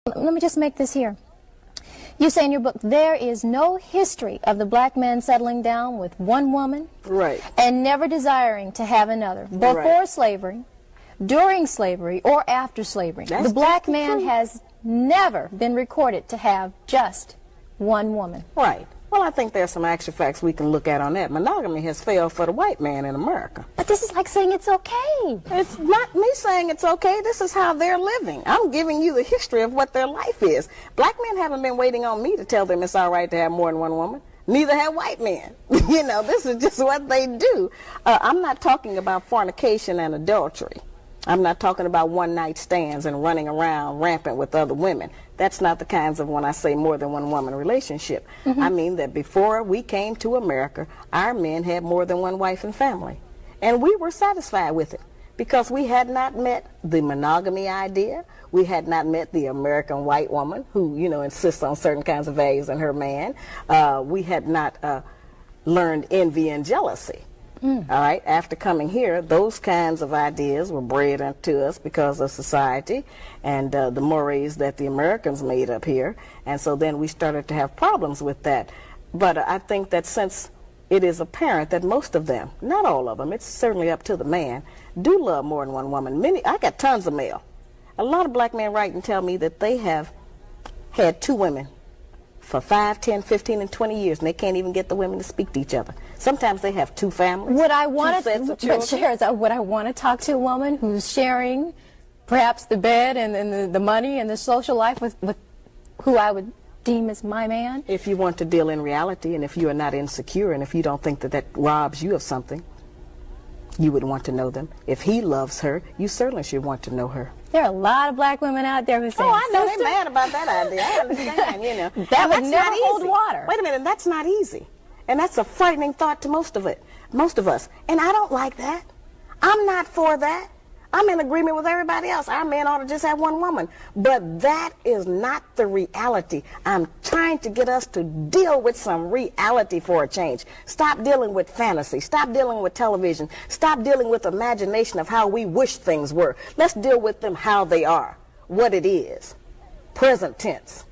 Let me just make this here. You say in your book, there is no history of the black man settling down with one woman and never desiring to have another, before slavery, during slavery, or after slavery. The black man has never been recorded to have just one woman. Right. Well, I think there's some actual facts we can look at on that. Monogamy has failed for the white man in America. But this is like saying it's okay. It's not me saying it's okay. This is how they're living. I'm giving you the history of what their life is. Black men haven't been waiting on me to tell them it's all right to have more than one woman. Neither have white men. You know, this is just what they do. I'm not talking about fornication and adultery. I'm not talking about one-night stands and running around rampant with other women. That's not the kinds of, when I say more than one woman relationship. I mean that before we came to America, our men had more than one wife and family. And we were satisfied with it because we had not met the monogamy idea. We had not met the American white woman who, you know, insists on certain kinds of values in her man. We had not learned envy and jealousy. All right, after coming here, those kinds of ideas were bred into us because of society and the mores that the Americans made up here. And so then we started to have problems with that. But I think that since it is apparent that most of them, not all of them, it's certainly up to the man, do love more than one woman. I got tons of mail. A lot of black men write and tell me that they have had two women for 5, 10, 15, and 20 years, and they can't even get the women to speak to each other. Sometimes they have two families. Would I want to talk to a woman who's sharing perhaps the bed and the money and the social life with who I would deem as my man? If you want to deal in reality, and if you are not insecure, and if you don't think that that robs you of something, you would want to know them. If he loves her, you certainly should want to know her. There are a lot of black women out there who say, "Oh, I know they're mad about that idea. I understand, you know." That would never hold water. Wait a minute, that's not easy. And that's a frightening thought to most of us. And I don't like that. I'm not for that. I'm in agreement with everybody else. Our men ought to just have one woman. But that is not the reality. I'm trying to get us to deal with some reality for a change. Stop dealing with fantasy. Stop dealing with television. Stop dealing with imagination of how we wish things were. Let's deal with them how they are, what it is, present tense.